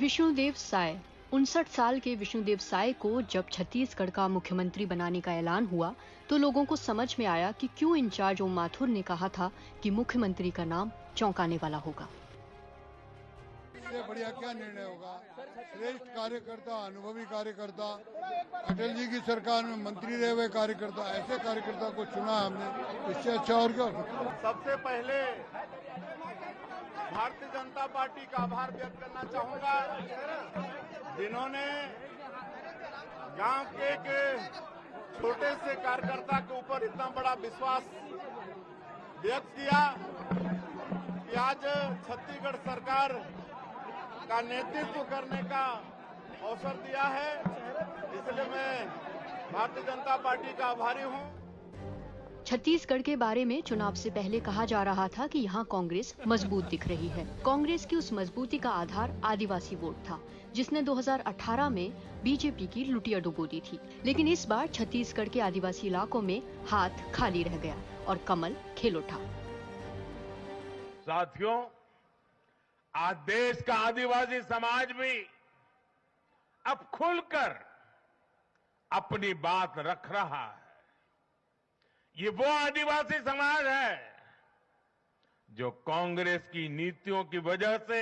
विष्णुदेव साय 59 साल के विष्णुदेव साय को जब छत्तीसगढ़ का मुख्यमंत्री बनाने का ऐलान हुआ तो लोगों को समझ में आया कि क्यों इंचार्ज ओम माथुर ने कहा था कि मुख्यमंत्री का नाम चौंकाने वाला होगा। इससे बढ़िया क्या निर्णय होगा। श्रेष्ठ कार्यकर्ता, अनुभवी कार्यकर्ता, अटल जी की सरकार में मंत्री रहे हुए कार्यकर्ता, ऐसे कार्यकर्ता को चुना हमने, इससे अच्छा और क्या हो सकता है। सबसे पहले भारतीय जनता पार्टी का आभार व्यक्त करना चाहूंगा, जिन्होंने गांव के एक छोटे से कार्यकर्ता के ऊपर इतना बड़ा विश्वास व्यक्त किया कि आज छत्तीसगढ़ सरकार का नेतृत्व करने का अवसर दिया है। इसलिए मैं भारतीय जनता पार्टी का आभारी हूं। छत्तीसगढ़ के बारे में चुनाव से पहले कहा जा रहा था कि यहाँ कांग्रेस मजबूत दिख रही है। कांग्रेस की उस मजबूती का आधार आदिवासी वोट था, जिसने 2018 में बीजेपी की लुटिया डुबो दी थी। लेकिन इस बार छत्तीसगढ़ के आदिवासी इलाकों में हाथ खाली रह गया और कमल खिल उठा। साथियों, आज देश का आदिवासी समाज भी अब खुलकर अपनी बात रख रहा है। ये वो आदिवासी समाज है जो कांग्रेस की नीतियों की वजह से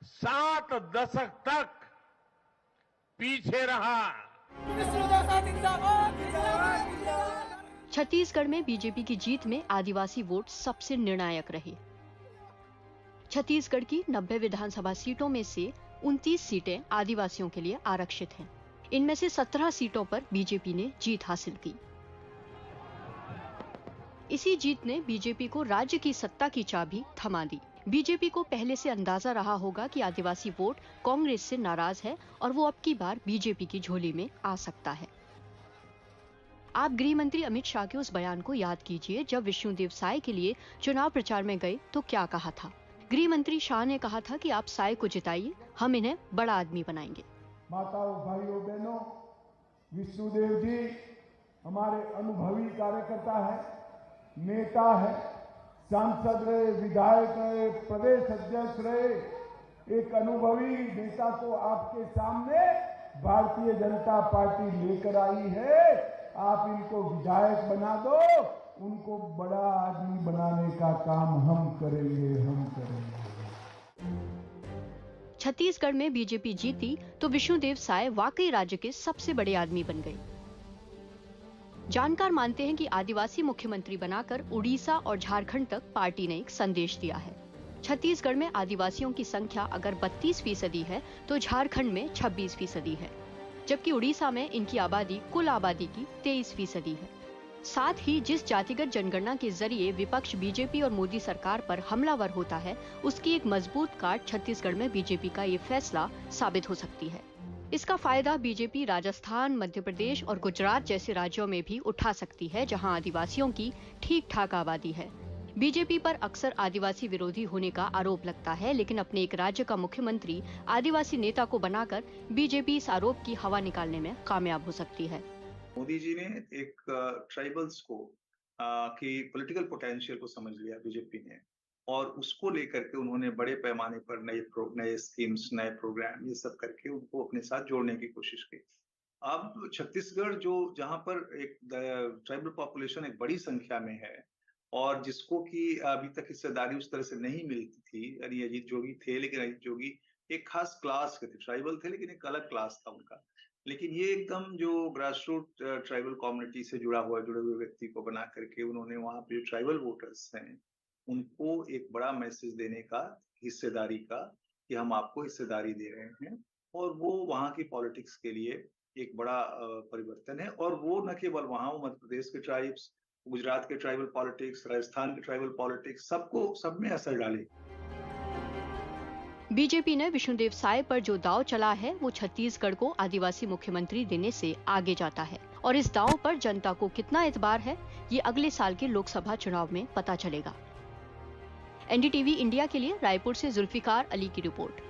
7 दशक तक पीछे रहा। छत्तीसगढ़ में बीजेपी की जीत में आदिवासी वोट सबसे निर्णायक रहे। छत्तीसगढ़ की 90 विधानसभा सीटों में से 29 सीटें आदिवासियों के लिए आरक्षित हैं। इनमें से 17 सीटों पर बीजेपी ने जीत हासिल की। इसी जीत ने बीजेपी को राज्य की सत्ता की चाबी थमा दी। बीजेपी को पहले से अंदाजा रहा होगा कि आदिवासी वोट कांग्रेस से नाराज है और वो अब की बार बीजेपी की झोली में आ सकता है। आप गृह मंत्री अमित शाह के उस बयान को याद कीजिए जब विष्णुदेव साय के लिए चुनाव प्रचार में गए तो क्या कहा था। गृह मंत्री शाह ने कहा था कि आप साय को जिताइए, हम इन्हें बड़ा आदमी बनाएंगे। माताओं, भाइयों, बहनों, विष्णुदेव जी हमारे अनुभवी कार्यकर्ता है, नेता है, सांसद रहे, विधायक रहे, प्रदेश अध्यक्ष रहे। एक अनुभवी नेता को आपके सामने भारतीय जनता पार्टी लेकर आई है। आप इनको विधायक बना दो, उनको बड़ा आदमी बनाने का काम हम करेंगे। छत्तीसगढ़ में बीजेपी जीती तो विष्णुदेव साय वाकई राज्य के सबसे बड़े आदमी बन गए। जानकार मानते हैं कि आदिवासी मुख्यमंत्री बनाकर उड़ीसा और झारखंड तक पार्टी ने एक संदेश दिया है। छत्तीसगढ़ में आदिवासियों की संख्या अगर 32% है तो झारखंड में 26% है, जबकि उड़ीसा में इनकी आबादी कुल आबादी की 23% है। साथ ही जिस जातिगत जनगणना के जरिए विपक्ष बीजेपी और मोदी सरकार पर हमलावर होता है, उसकी एक मजबूत काट छत्तीसगढ़ में बीजेपी का ये फैसला साबित हो सकती है। इसका फायदा बीजेपी राजस्थान, मध्य प्रदेश और गुजरात जैसे राज्यों में भी उठा सकती है, जहां आदिवासियों की ठीक ठाक आबादी है। बीजेपी पर अक्सर आदिवासी विरोधी होने का आरोप लगता है, लेकिन अपने एक राज्य का मुख्यमंत्री आदिवासी नेता को बनाकर बीजेपी इस आरोप की हवा निकालने में कामयाब हो सकती है। मोदी जी ने एक ट्राइबल्स को की पॉलिटिकल पोटेंशियल को समझ लिया बीजेपी ने, और उसको लेकर के उन्होंने बड़े पैमाने पर नए स्कीम्स, नए प्रोग्राम, ये सब करके उनको अपने साथ जोड़ने की कोशिश की। अब छत्तीसगढ़ जहां पर एक ट्राइबल पॉपुलेशन एक बड़ी संख्या में है और जिसको कि अभी तक हिस्सेदारी उस तरह से नहीं मिलती थी, यानी अजीत जोगी थे, लेकिन अजीत जोगी एक खास क्लास के थे, ट्राइबल थे लेकिन एक अलग क्लास था उनका। लेकिन ये एकदम जो ग्रास रूट ट्राइबल कम्युनिटी से जुड़े हुए व्यक्ति को बना करके उन्होंने वहां पे जो ट्राइबल वोटर्स हैं उनको एक बड़ा मैसेज देने का, हिस्सेदारी का, कि हम आपको हिस्सेदारी दे रहे हैं। और वो वहां की पॉलिटिक्स के लिए एक बड़ा परिवर्तन है। और वो न केवल वहां, मध्य प्रदेश के ट्राइब्स, गुजरात के ट्राइबल पॉलिटिक्स, राजस्थान के ट्राइबल पॉलिटिक्स, सब में असर डाले। बीजेपी ने विष्णुदेव साय पर जो दांव चला है वो छत्तीसगढ़ को आदिवासी मुख्यमंत्री देने से आगे जाता है, और इस दांव पर जनता को कितना एतबार है ये अगले साल के लोकसभा चुनाव में पता चलेगा। एनडीटीवी इंडिया के लिए रायपुर से जुल्फिकार अली की रिपोर्ट।